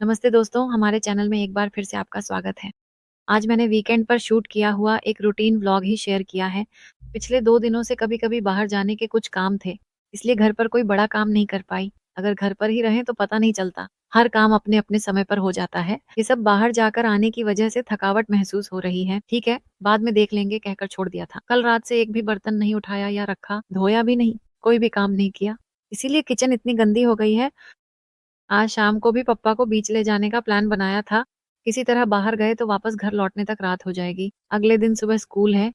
नमस्ते दोस्तों, हमारे चैनल में एक बार फिर से आपका स्वागत है। आज मैंने वीकेंड पर शूट किया हुआ एक रूटीन व्लॉग ही शेयर किया है। पिछले 2 दिनों से कभी-कभी बाहर जाने के कुछ काम थे, इसलिए घर पर कोई बड़ा काम नहीं कर पाई। अगर घर पर ही रहें तो पता नहीं चलता, हर काम अपने-अपने समय पर हो जाता है। ये सब बाहर जाकर आने की वजह से थकावट महसूस हो रही है। ठीक है, बाद में देख लेंगे कहकर छोड़ दिया था। कल रात से एक भी बर्तन नहीं उठाया या रखा, धोया भी नहीं, कोई भी काम नहीं किया। इसीलिए किचन इतनी गंदी हो गई है। आज शाम को भी पप्पा को बीच ले जाने का प्लान बनाया था। किसी तरह बाहर गए तो वापस घर लौटने तक रात हो जाएगी। अगले दिन सुबह स्कूल है,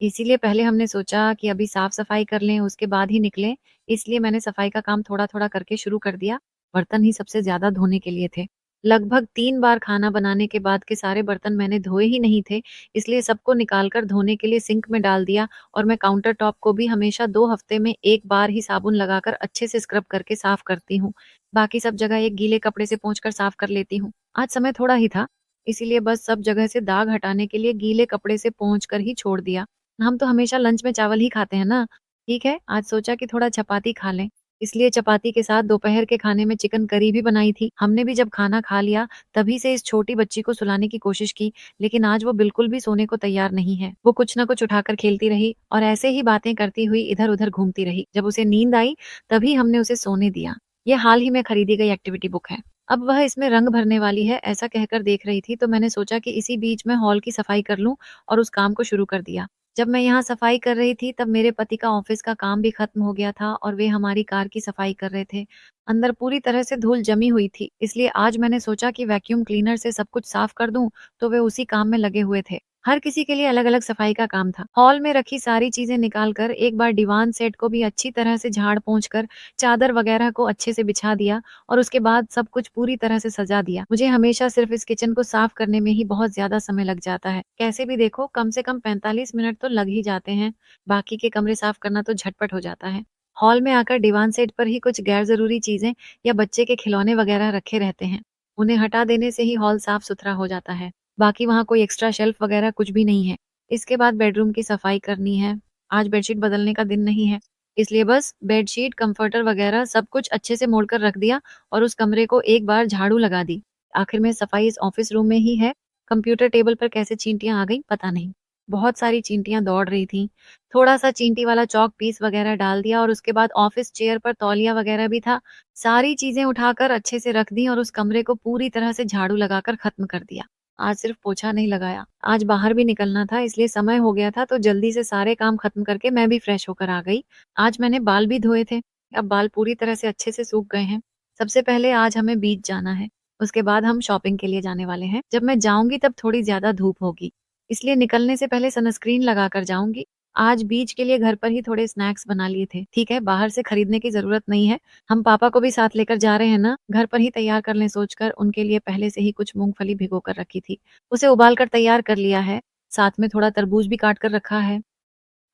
इसीलिए पहले हमने सोचा कि अभी साफ-सफाई कर लें, उसके बाद ही निकलें। इसलिए मैंने सफाई का काम थोड़ा-थोड़ा करके शुरू कर दिया। बर्तन ही सबसे ज़्यादा धोने के लिए थे। लगभग 3 बार खाना बनाने के बाद के सारे बर्तन मैंने धोए ही नहीं थे, इसलिए सबको निकाल कर धोने के लिए सिंक में डाल दिया और मैं काउंटर टॉप को भी हमेशा 2 हफ्ते में 1 बार ही साबुन लगाकर अच्छे से स्क्रब करके साफ करती हूँ। बाकी सब जगह एक गीले कपड़े से पोंछकर साफ कर लेती हूँ। आज समय थोड़ा ही था, इसीलिए बस सब जगह से दाग हटाने के लिए गीले कपड़े से पोंछ कर ही छोड़ दिया। हम तो हमेशा लंच में चावल ही खाते हैं ना। ठीक है, आज सोचा कि थोड़ा चपाती खा लें। इसलिए चपाती के साथ दोपहर के खाने में चिकन करी भी बनाई थी। हमने भी जब खाना खा लिया, तभी से इस छोटी बच्ची को सुलाने की कोशिश की, लेकिन आज वो बिल्कुल भी सोने को तैयार नहीं है। वो कुछ न कुछ उठाकर खेलती रही और ऐसे ही बातें करती हुई इधर-उधर घूमती रही। जब उसे नींद आई, तभी हमने उसे सोने दिया। ये हाल ही में खरीदी गई एक्टिविटी बुक है। अब वह इसमें रंग भरने वाली है, ऐसा कहकर देख रही थी, तो मैंने सोचा कि इसी बीच में हॉल की सफाई कर लूँ और उस काम को शुरू कर दिया। जब मैं यहाँ सफाई कर रही थी तब मेरे पति का ऑफिस का काम भी खत्म हो गया था और वे हमारी कार की सफाई कर रहे थे। अंदर पूरी तरह से धूल जमी हुई थी, इसलिए आज मैंने सोचा कि वैक्यूम क्लीनर से सब कुछ साफ कर दूं, तो वे उसी काम में लगे हुए थे। हर किसी के लिए अलग-अलग सफाई का काम था। हॉल में रखी सारी चीजें निकाल कर एक बार दीवान सेट को भी अच्छी तरह से झाड़ पोंछ कर चादर वगैरह को अच्छे से बिछा दिया और उसके बाद सब कुछ पूरी तरह से सजा दिया। मुझे हमेशा सिर्फ इस किचन को साफ करने में ही बहुत ज्यादा समय लग जाता है। कैसे भी देखो कम से कम 45 मिनट तो लग ही जाते हैं। बाकी के कमरे साफ करना तो झटपट हो जाता है। हॉल में आकर दीवान सेट पर ही कुछ गैर जरूरी चीजें या बच्चे के खिलौने वगैरह रखे रहते हैं। उन्हें हटा देने से ही हॉल साफ सुथरा हो जाता है। बाकी वहाँ कोई एक्स्ट्रा शेल्फ वगैरह कुछ भी नहीं है। इसके बाद बेडरूम की सफाई करनी है। आज बेडशीट बदलने का दिन नहीं है, इसलिए बस बेडशीट, कंफर्टर वगैरह सब कुछ अच्छे से मोड़ कर रख दिया और उस कमरे को एक बार झाड़ू लगा दी। आखिर में सफाई इस ऑफिस रूम में ही है। कंप्यूटर टेबल पर कैसे चींटियां आ गईं पता नहीं। बहुत सारी चींटियां दौड़ रही थीं। थोड़ा-सा चींटी वाला चॉक पीस वगैरह डाल दिया और उसके बाद ऑफिस चेयर पर तौलिया वगैरह भी था। सारी चीजें उठाकर अच्छे से रख दी और उस कमरे को पूरी तरह से झाड़ू लगाकर खत्म कर दिया। आज सिर्फ पोछा नहीं लगाया। आज बाहर भी निकलना था, इसलिए समय हो गया था तो जल्दी से सारे काम खत्म करके मैं भी फ्रेश होकर आ गई। आज मैंने बाल भी धोए थे। अब बाल पूरी तरह से अच्छे से सूख गए हैं। सबसे पहले आज हमें बीच जाना है। उसके बाद हम शॉपिंग के लिए जाने वाले हैं। जब मैं जाऊँगी तब थोड़ी ज़्यादा धूप होगी, इसलिए निकलने से पहले सनस्क्रीन लगाकर जाऊँगी। आज बीच के लिए घर पर ही थोड़े स्नैक्स बना लिए थे। ठीक है, बाहर से खरीदने की ज़रूरत नहीं है। हम पापा को भी साथ लेकर जा रहे हैं ना, घर पर ही तैयार कर लें सोचकर उनके लिए पहले से ही कुछ मूँगफली भिगो कर रखी थी। उसे उबाल कर तैयार कर लिया है। साथ में थोड़ा तरबूज भी काट कर रखा है।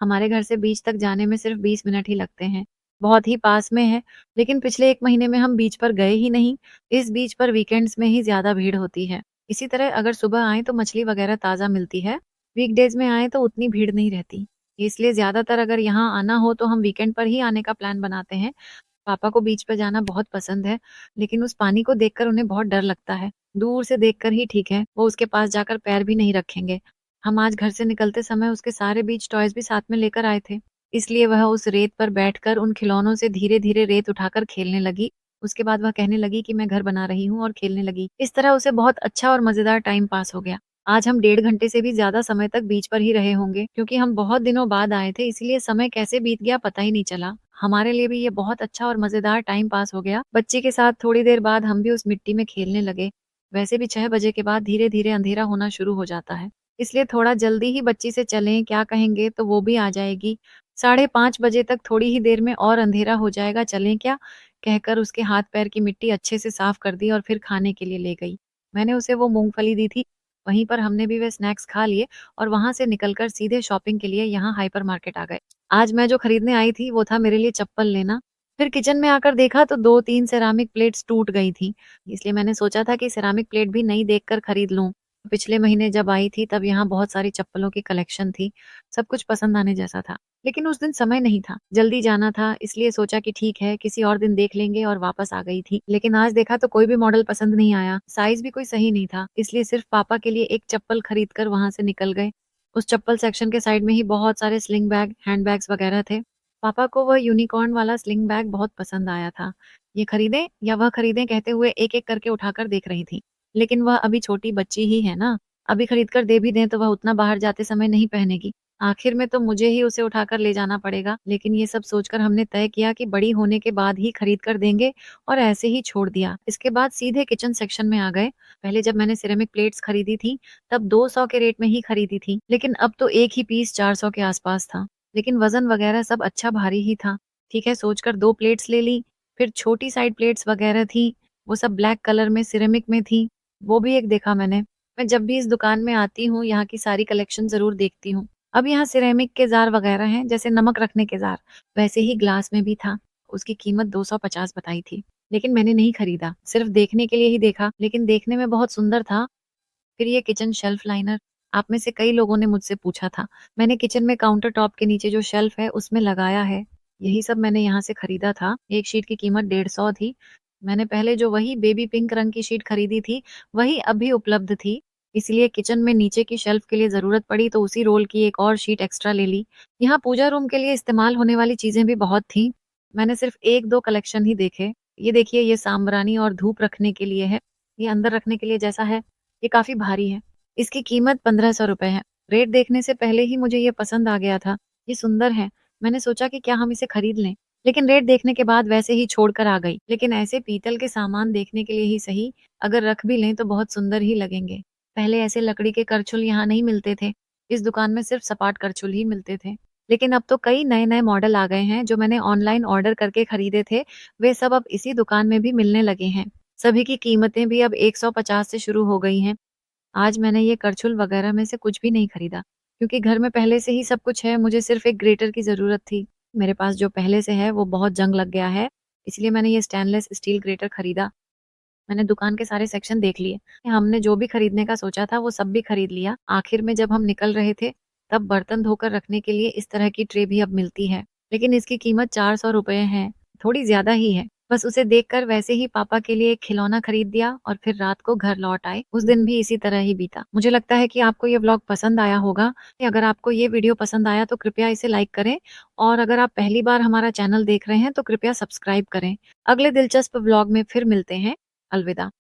हमारे घर से बीच तक जाने में सिर्फ 20 मिनट ही लगते हैं। बहुत ही पास में है, लेकिन पिछले 1 महीने में हम बीच पर गए ही नहीं। इस बीच पर वीकेंड्स में ही ज़्यादा भीड़ होती है। इसी तरह अगर सुबह आएँ तो मछली वगैरह ताज़ा मिलती है। वीकडेज़ में आएँ तो उतनी भीड़ नहीं रहती। इसलिए ज़्यादातर अगर यहाँ आना हो तो हम वीकेंड पर ही आने का प्लान बनाते हैं। पापा को बीच पे जाना बहुत पसंद है, लेकिन उस पानी को देखकर उन्हें बहुत डर लगता है। दूर से देखकर ही ठीक है, वो उसके पास जाकर पैर भी नहीं रखेंगे। हम आज घर से निकलते समय उसके सारे बीच टॉयज़ भी साथ में लेकर आए थे। इसलिए वह उस रेत पर बैठकर उन खिलौनों से धीरे-धीरे रेत उठाकर खेलने लगी। उसके बाद वह कहने लगी कि मैं घर बना रही हूँ और खेलने लगी। इस तरह उसे बहुत अच्छा और मज़ेदार टाइम पास हो गया। आज हम 1.5 घंटे से भी ज़्यादा समय तक बीच पर ही रहे होंगे, क्योंकि हम बहुत दिनों बाद आए थे, इसीलिए समय कैसे बीत गया पता ही नहीं चला। हमारे लिए भी ये बहुत अच्छा और मज़ेदार टाइम पास हो गया। बच्ची के साथ थोड़ी देर बाद हम भी उस मिट्टी में खेलने लगे। वैसे भी 6 बजे के बाद धीरे-धीरे अंधेरा होना शुरू हो जाता है। इसलिए थोड़ा जल्दी ही बच्ची से चलें, क्या कहेंगे तो वो भी आ जाएगी। 5:30 बजे तक थोड़ी ही देर में और अंधेरा हो जाएगा, चलें क्या? कहकर उसके हाथ-पैर की मिट्टी अच्छे से साफ कर दी और फिर खाने के लिए ले गई। मैंने उसे वो मूँगफली दी थी, वहीं पर हमने भी वे स्नैक्स खा लिए और वहाँ से निकलकर सीधे शॉपिंग के लिए यहाँ हाइपर मार्केट आ गए। आज मैं जो खरीदने आई थी वो था मेरे लिए चप्पल लेना। फिर किचन में आकर देखा तो 2-3 सेरामिक प्लेट्स टूट गई थी। इसलिए मैंने सोचा था कि सेरामिक प्लेट भी नई देखकर खरीद लूँ। पिछले महीने जब आई थी तब यहाँ बहुत सारी चप्पलों की कलेक्शन थी। सब कुछ पसंद आने जैसा था। लेकिन उस दिन समय नहीं था, जल्दी जाना था, इसलिए सोचा कि ठीक है किसी और दिन देख लेंगे और वापस आ गई थी। लेकिन आज देखा तो कोई भी मॉडल पसंद नहीं आया, साइज भी कोई सही नहीं था, इसलिए सिर्फ पापा के लिए एक चप्पल खरीद कर वहां से निकल गए। उस चप्पल सेक्शन के साइड में ही बहुत सारे स्लिंग बैग, हैंड बैग्स वगैरह थे। पापा को वह यूनिकॉर्न वाला स्लिंग बैग बहुत पसंद आया था। ये खरीदें या वह खरीदें कहते हुए एक-एक करके उठाकर देख रही थी। लेकिन वह अभी छोटी बच्ची ही है ना, अभी खरीद कर दे भी दें तो वह उतना बाहर जाते समय नहीं पहनेगी। आखिर में तो मुझे ही उसे उठाकर ले जाना पड़ेगा। लेकिन ये सब सोचकर हमने तय किया कि बड़ी होने के बाद ही खरीद कर देंगे और ऐसे ही छोड़ दिया। इसके बाद सीधे किचन सेक्शन में आ गए। पहले जब मैंने सिरेमिक प्लेट्स खरीदी थी, तब 200 के रेट में ही खरीदी थी। लेकिन अब तो एक ही पीस 400 के आसपास था। लेकिन वजन वगैरह सब अच्छा भारी ही था। ठीक है सोचकर 2 प्लेट्स ले ली। फिर छोटी साइड प्लेट्स वगैरह थी, वो सब ब्लैक कलर में सिरेमिक में थी, वो भी एक देखा मैंने। मैं जब भी इस दुकान में आती हूँ, यहाँ की सारी कलेक्शन ज़रूर देखती हूँ। अब यहाँ सिरेमिक के जार वगैरह हैं, जैसे नमक रखने के जार, वैसे ही ग्लास में भी था। उसकी कीमत 250 बताई थी, लेकिन मैंने नहीं खरीदा, सिर्फ देखने के लिए ही देखा, लेकिन देखने में बहुत सुंदर था। फिर ये किचन शेल्फ लाइनर, आप में से कई लोगों ने मुझसे पूछा था। मैंने किचन में काउंटर टॉप के नीचे जो शेल्फ है, उसमें लगाया है। यही सब मैंने यहाँ से खरीदा था। एक शीट की कीमत 150 थी। मैंने पहले जो वही बेबी पिंक रंग की शीट खरीदी थी, वही अभी उपलब्ध थी। इसलिए किचन में नीचे की शेल्फ के लिए ज़रूरत पड़ी तो उसी रोल की एक और शीट एक्स्ट्रा ले ली। यहाँ पूजा रूम के लिए इस्तेमाल होने वाली चीज़ें भी बहुत थीं। मैंने सिर्फ 1-2 कलेक्शन ही देखे। ये देखिए ये सांब्रानी और धूप रखने के लिए है। ये अंदर रखने के लिए जैसा है, ये काफ़ी भारी है। इसकी कीमत 1500 रुपए है। रेट देखने से पहले ही मुझे ये पसंद आ गया था। ये सुंदर है। मैंने सोचा कि क्या हम इसे खरीद लें? लेकिन रेट देखने के बाद वैसे ही छोड़कर आ गई। लेकिन ऐसे पीतल के सामान देखने के लिए ही सही, अगर रख भी लें तो बहुत सुंदर ही लगेंगे। पहले ऐसे लकड़ी के करछुल यहाँ नहीं मिलते थे। इस दुकान में सिर्फ सपाट करछुल ही मिलते थे। लेकिन अब तो कई नए-नए मॉडल आ गए हैं जो मैंने ऑनलाइन ऑर्डर करके खरीदे थे, वे सब अब इसी दुकान में भी मिलने लगे हैं। सभी की कीमतें भी अब 150 से शुरू हो गई हैं। आज मैंने ये करछुल वगैरह में से कुछ भी नहीं खरीदा, क्योंकि घर में पहले से ही सब कुछ है, मुझे सिर्फ एक ग्रेटर की ज़रूरत थी। मेरे पास जो पहले से है वो बहुत जंग लग गया है, इसलिए मैंने ये स्टेनलेस स्टील ग्रेटर खरीदा। मैंने दुकान के सारे सेक्शन देख लिए। हमने जो भी खरीदने का सोचा था वो सब भी खरीद लिया। आखिर में जब हम निकल रहे थे, तब बर्तन धोकर रखने के लिए इस तरह की ट्रे भी अब मिलती है। लेकिन इसकी कीमत 400 रुपए है, थोड़ी ज़्यादा ही है। बस उसे देखकर वैसे ही पापा के लिए एक खिलौना खरीद दिया और फिर रात को घर लौट आए। उस दिन भी इसी तरह ही बीता। मुझे लगता है कि आपको ये व्लॉग पसंद आया होगा। अगर आपको ये वीडियो पसंद आया तो कृपया इसे लाइक करें और अगर आप पहली बार हमारा चैनल देख रहे हैं तो कृपया सब्सक्राइब करें। अगले दिलचस्प व्लॉग में फिर मिलते हैं। अलविदा।